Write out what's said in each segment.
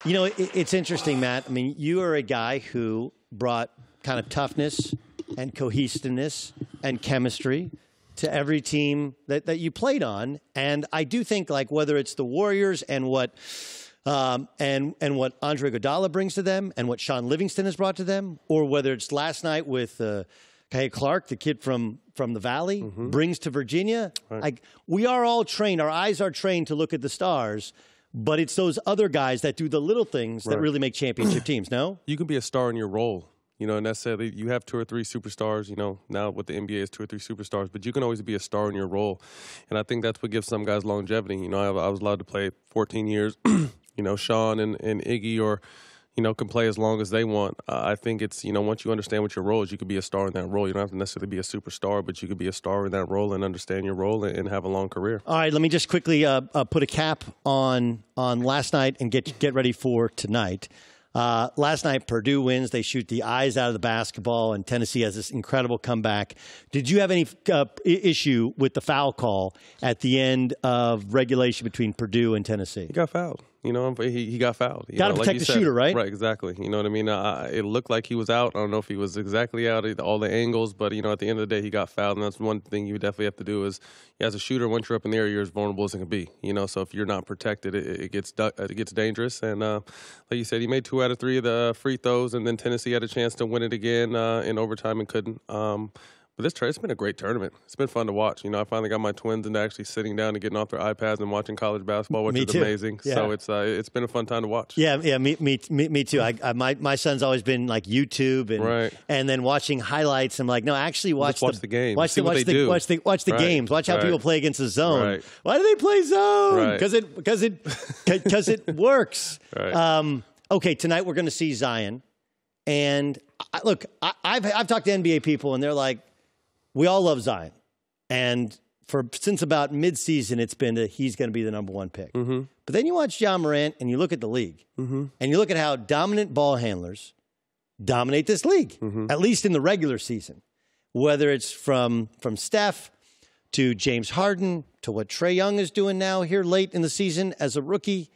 You know, it's interesting, Matt. I mean, you are a guy who brought kind of toughness and cohesiveness and chemistry to every team that you played on. And I do think, like, whether it's the Warriors and what Andre Iguodala brings to them and what Sean Livingston has brought to them, or whether it's last night with Kay Clark, the kid from the Valley, brings to Virginia. Right. Like, we are all trained. Our eyes are trained to look at the stars. But it's those other guys that do the little things that really make championship teams, no? You can be a star in your role. You know, necessarily you have 2 or 3 superstars, you know, now with the NBA is 2 or 3 superstars, but you can always be a star in your role. And I think that's what gives some guys longevity. You know, I was allowed to play 14 years. You know, Sean and Iggy or, you know, can play as long as they want. I think it's, you know, once you understand what your role is, you could be a star in that role. You don't have to necessarily be a superstar, but you could be a star in that role and understand your role and have a long career. All right, let me just quickly put a cap on last night and get ready for tonight. Last night, Purdue wins. They shoot the eyes out of the basketball, and Tennessee has this incredible comeback. Did you have any issue with the foul call at the end of regulation between Purdue and Tennessee? He got fouled. You know, he got fouled. Got to protect the shooter, right? Right, exactly. You know what I mean? It looked like he was out. I don't know if he was exactly out, all the angles, but, you know, at the end of the day, he got fouled, and that's one thing you definitely have to do is, as a shooter, once you're up in the air, you're as vulnerable as it can be. You know, so if you're not protected, it gets dangerous. And like you said, he made 2 out of 3 of the free throws, and then Tennessee had a chance to win it again in overtime and couldn't. But it's been a great tournament. It's been fun to watch. You know, I finally got my twins into actually sitting down and getting off their iPads and watching college basketball, which is amazing. Yeah. So it's been a fun time to watch. Yeah, me too. My son's always been like YouTube and then watching highlights. I'm like, no, actually watch the games. Watch the games. Watch how people play against the zone. Right. Why do they play zone? Right. Because it works. Right. Okay, tonight we're going to see Zion, and look, I've talked to NBA people, and they're like, we all love Zion, and since about midseason, it's been he's going to be the #1 pick. Mm-hmm. But then you watch Ja Morant, and you look at the league, and you look at how dominant ball handlers dominate this league, at least in the regular season. Whether it's from Steph to James Harden to what Trae Young is doing now here late in the season as a rookie,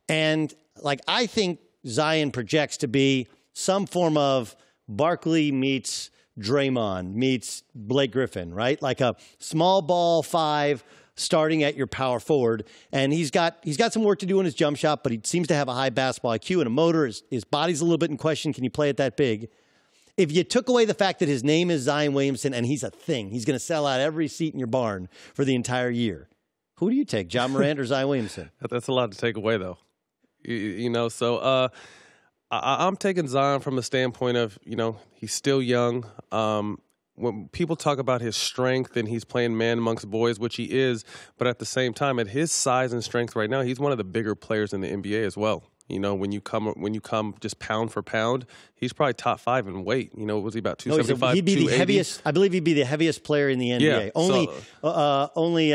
and like I think Zion projects to be some form of Barkley meets Draymond meets Blake Griffin, right? Like a small ball 5 starting at your power forward. And he's got some work to do in his jump shot, but he seems to have a high basketball IQ and a motor. His body's a little bit in question. Can you play it that big? If you took away the fact that his name is Zion Williamson and he's a thing, he's going to sell out every seat in your barn for the entire year. Who do you take, Ja Morant or Zion Williamson? That's a lot to take away, though. You know, so I'm taking Zion from the standpoint of, you know, he's still young. When people talk about his strength and he's playing man amongst boys, which he is, but at the same time, at his size and strength right now, he's one of the bigger players in the NBA as well. You know, when you come just pound for pound, he's probably top 5 in weight. You know, was he about 275? He'd be the heaviest. I believe he'd be the heaviest player in the NBA. Yeah, only.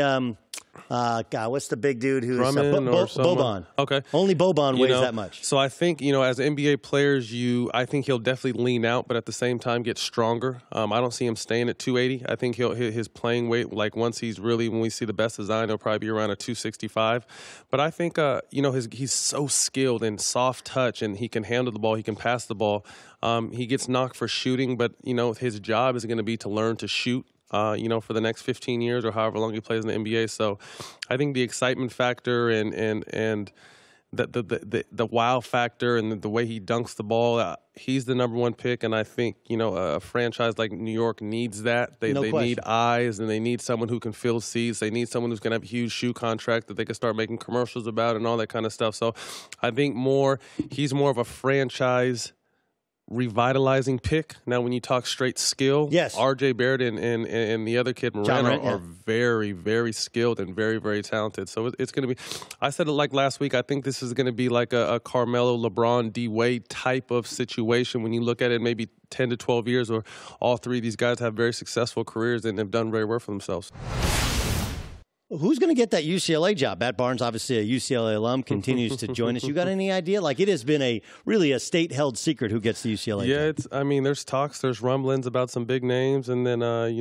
God, what's the big dude who's Boban? Okay, only Boban weighs that much. So I think, you know, as NBA players, I think he'll definitely lean out, but at the same time get stronger. I don't see him staying at 280. I think his playing weight, like once when we see the best design, he'll probably be around a 265. But I think, you know, he's so skilled and soft touch, and he can handle the ball, he can pass the ball. He gets knocked for shooting, but you know, his job is going to be to learn to shoot. You know, for the next 15 years or however long he plays in the NBA. So I think the excitement factor and the wow factor and the way he dunks the ball, he's the #1 pick. And I think, you know, a franchise like New York needs that. They need eyes, and they need someone who can fill seats. They need someone who's going to have a huge shoe contract that they can start making commercials about and all that kind of stuff. So I think he's more of a franchise revitalizing pick. Now, when you talk straight skill, yes, R.J. Barrett and the other kid, Morant, are very, very skilled and very, very talented. So it's going to be, I said it like last week, I think this is going to be like a Carmelo, LeBron, D-Wade type of situation when you look at it maybe 10 to 12 years, where all 3 of these guys have very successful careers and have done very well for themselves. Who's going to get that UCLA job? Matt Barnes, obviously a UCLA alum, continues to join us. You got any idea? Like, it has been really a state-held secret who gets the UCLA job. Yeah, there's talks, there's rumblings about some big names, and then, I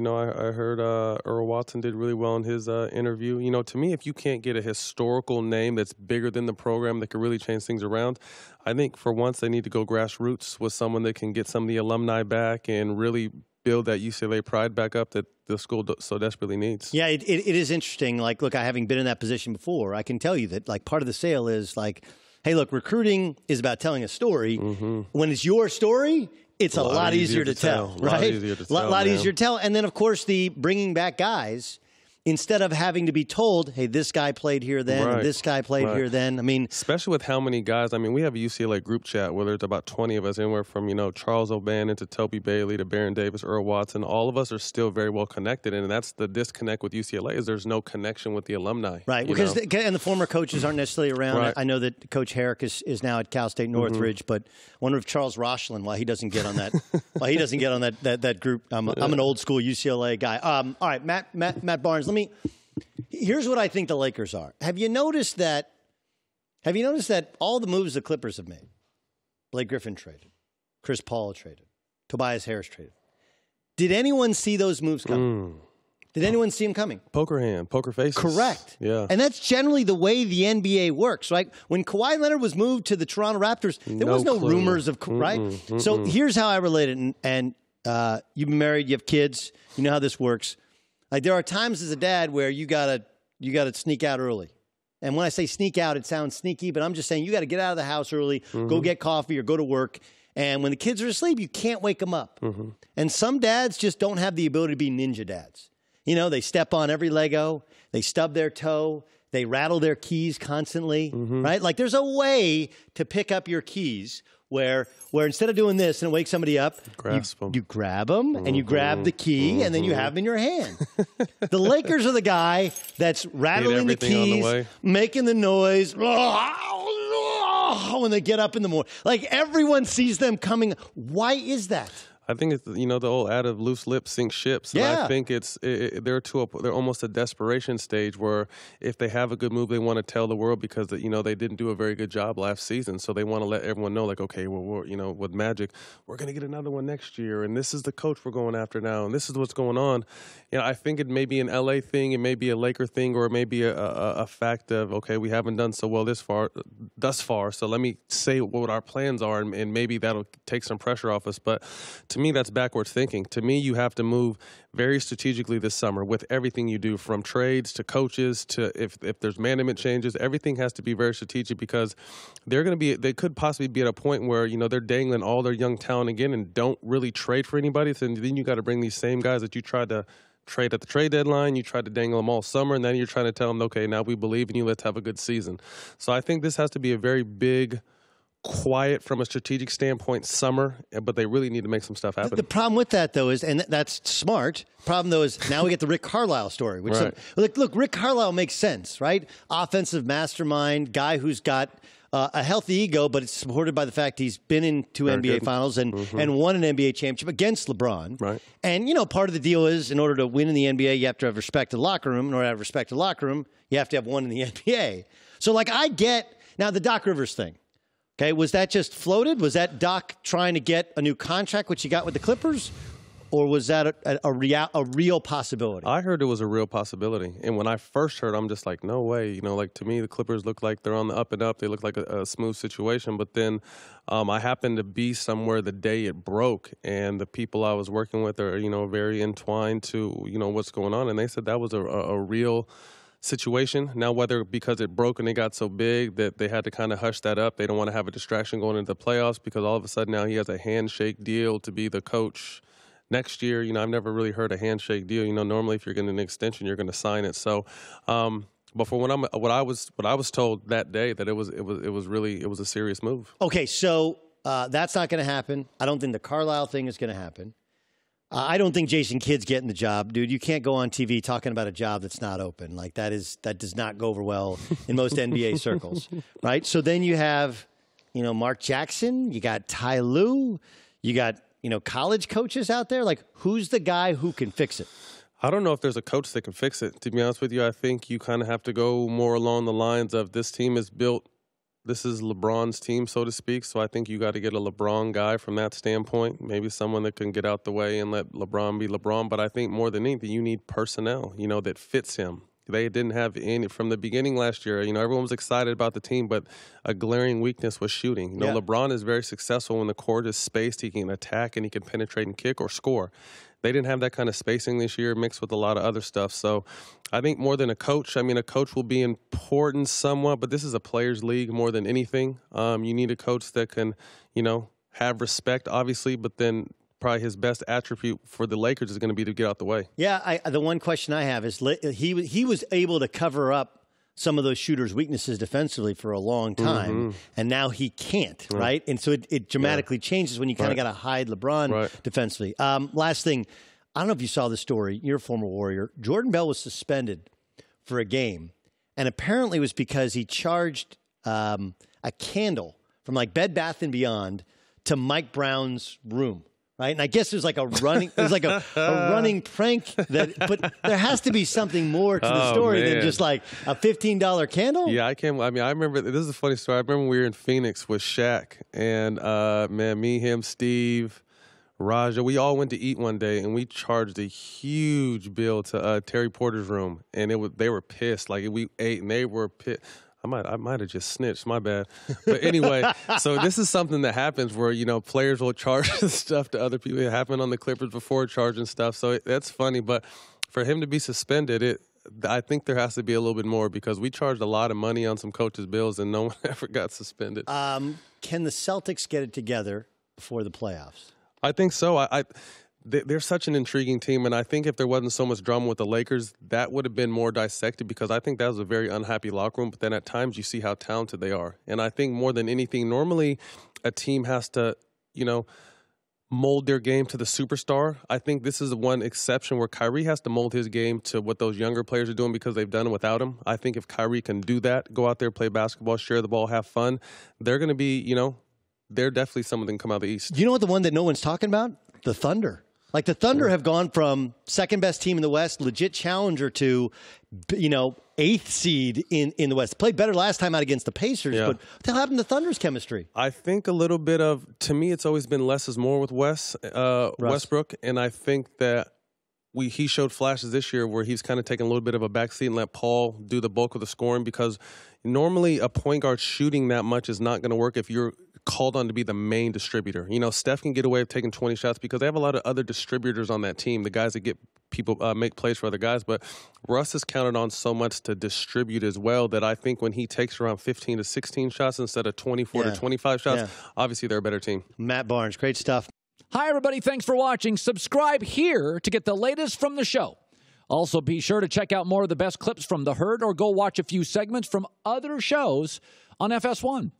heard Earl Watson did really well in his interview. To me, if you can't get a historical name that's bigger than the program that could really change things around, I think for once they need to go grassroots with someone that can get some of the alumni back and really build that UCLA pride back up that the school so desperately needs. Yeah, it is interesting. Like, look, having been in that position before, I can tell you that, like, part of the sale is like, hey, look, recruiting is about telling a story. Mm-hmm. When it's your story, it's a lot easier to tell, right? A lot easier to tell. And then, of course, the bringing back guys, instead of having to be told, hey, this guy played here then, and this guy played here then. Especially with how many guys. We have a UCLA group chat where there's about 20 of us, anywhere from, Charles O'Bannon to Toby Bailey to Baron Davis, Earl Watson. All of us are still very well connected, and that's the disconnect with UCLA is there's no connection with the alumni. Right, because and the former coaches aren't necessarily around. Right. I know that Coach Herrick is now at Cal State Northridge, but I wonder if Charles Rochlin, why he doesn't get on that, that group. I'm an old school UCLA guy. All right, Matt Barnes, here's what I think the Lakers are. Have you noticed that all the moves the Clippers have made? Blake Griffin traded. Chris Paul traded. Tobias Harris traded. Did anyone see those moves coming? Did anyone see them coming? Poker hand, poker faces. Correct. Yeah. And that's generally the way the NBA works, right? When Kawhi Leonard was moved to the Toronto Raptors, there was no rumors of, right? So here's how I relate it. And you've been married, you have kids, you know how this works. Like, there are times as a dad where you gotta sneak out early. And when I say sneak out, it sounds sneaky, but I'm just saying you got to get out of the house early, go get coffee or go to work. And when the kids are asleep, you can't wake them up. And some dads just don't have the ability to be ninja dads. They step on every Lego, they stub their toe, they rattle their keys constantly, right? Like, there's a way to pick up your keys where instead of doing this and wake somebody up, you grab them and you grab the key and then you have them in your hand. The Lakers are the guy that's rattling the keys, making the noise when they get up in the morning. Like, everyone sees them coming. Why is that? I think it's, the old adage, loose lips sink ships. And I think they're almost a desperation stage where if they have a good move, they want to tell the world because, they didn't do a very good job last season. So they want to let everyone know, like, okay, well, we're, with Magic, we're going to get another one next year. And this is the coach we're going after now. And this is what's going on. I think it may be an LA thing. It may be a Laker thing, or it may be a fact of, okay, we haven't done so well thus far. So let me say what our plans are, and maybe that'll take some pressure off us. But to me, that's backwards thinking. To me, you have to move very strategically this summer with everything you do, from trades to coaches to if there's management changes. Everything has to be very strategic because they could possibly be at a point where they're dangling all their young talent again and don't really trade for anybody. So then you got to bring these same guys that you tried to trade at the trade deadline. You tried to dangle them all summer, and then you're trying to tell them, okay, now we believe in you. Let's have a good season. So I think this has to be a very big, quiet from a strategic standpoint summer, but they really need to make some stuff happen. The problem with that, though, is, and that's smart, problem, though, is now we get the Rick Carlisle story. Which look, Rick Carlisle makes sense, right? Offensive mastermind, guy who's got a healthy ego, but it's supported by the fact he's been in two NBA finals and won an NBA championship against LeBron. Right. And, part of the deal is in order to win in the NBA, you have to have respect to the locker room. In order to have respect to the locker room, you have to have one in the NBA. So, I get, now the Doc Rivers thing. Okay, was that just floated? Was that Doc trying to get a new contract, which he got with the Clippers? Or was that a real possibility? I heard it was a real possibility. And when I first heard, I'm just like, no way. To me, the Clippers look like they're on the up and up. They look like a smooth situation. But then I happened to be somewhere the day it broke, and the people I was working with are, very entwined to, what's going on. And they said that was a real situation. Now, whether because it broke and it got so big that they had to kind of hush that up, they don't want to have a distraction going into the playoffs because all of a sudden now he has a handshake deal to be the coach next year. I've never really heard a handshake deal. Normally if you're getting an extension, you're going to sign it. So, but for what I was told that day, that it was a serious move. Okay, so that's not going to happen. I don't think the Carlisle thing is going to happen. I don't think Jason Kidd's getting the job, dude. You can't go on TV talking about a job that's not open. Like, that does not go over well in most NBA circles, right? So then you have, Mark Jackson, you got Ty Lue, you got, college coaches out there. Like, who's the guy who can fix it? I don't know if there's a coach that can fix it. To be honest with you, I think you kind of have to go more along the lines of this team is built. This is LeBron's team, so to speak. So I think you got to get a LeBron guy from that standpoint. Maybe someone that can get out the way and let LeBron be LeBron. But I think more than anything, you need personnel, that fits him. They didn't have any from the beginning last year. Everyone was excited about the team, but a glaring weakness was shooting. LeBron is very successful when the court is spaced. He can attack and he can penetrate and kick or score. They didn't have that kind of spacing this year mixed with a lot of other stuff. So I think more than a coach, a coach will be important somewhat, but this is a players' league more than anything. You need a coach that can, have respect, obviously, but then probably his best attribute for the Lakers is going to be to get out the way. Yeah, the one question I have is he was able to cover up some of those shooters' weaknesses defensively for a long time, and now he can't, right? And so it dramatically changes when you kind of got to hide LeBron defensively. Last thing, I don't know if you saw the story. You're a former Warrior. Jordan Bell was suspended for a game, and apparently it was because he charged a candle from like Bed Bath & Beyond to Mike Brown's room. Right, and I guess there's like a running prank but there has to be something more to the story than just like a $15 candle. Yeah, I remember, this is a funny story. I remember we were in Phoenix with Shaq and me, him, Steve, Raja. We all went to eat one day and we charged a huge bill to Terry Porter's room, and they were pissed. Like we ate and they were pissed. I might have just snitched. My bad. But anyway, so this is something that happens where, players will charge stuff to other people. It happened on the Clippers before, charging stuff. So that's funny. But for him to be suspended, I think there has to be a little bit more because we charged a lot of money on some coaches' bills and no one ever got suspended. Can the Celtics get it together before the playoffs? I think so. They're such an intriguing team, and I think if there wasn't so much drama with the Lakers, that would have been more dissected because I think that was a very unhappy locker room, but then at times you see how talented they are. And I think more than anything, normally a team has to, mold their game to the superstar. I think this is the one exception where Kyrie has to mold his game to what those younger players are doing because they've done it without him. I think if Kyrie can do that, go out there, play basketball, share the ball, have fun, they're going to be, they're definitely someone that can come out of the East. You know what the one that no one's talking about? The Thunder. Like the Thunder have gone from second best team in the West, legit challenger, to, eighth seed in the West. Played better last time out against the Pacers, but what the hell happened to Thunder's chemistry? I think a little bit of, to me, it's always been less is more with Westbrook, and I think that he showed flashes this year where he's kind of taking a little bit of a backseat and let Paul do the bulk of the scoring because normally a point guard shooting that much is not going to work if you're called on to be the main distributor. Steph can get away with taking 20 shots because they have a lot of other distributors on that team, the guys that get people make plays for other guys. But Russ is counted on so much to distribute as well that I think when he takes around 15 to 16 shots instead of 24 to 25 shots, obviously they're a better team. Matt Barnes, great stuff. Hi, everybody. Thanks for watching. Subscribe here to get the latest from the show. Also, be sure to check out more of the best clips from The Herd or go watch a few segments from other shows on FS1.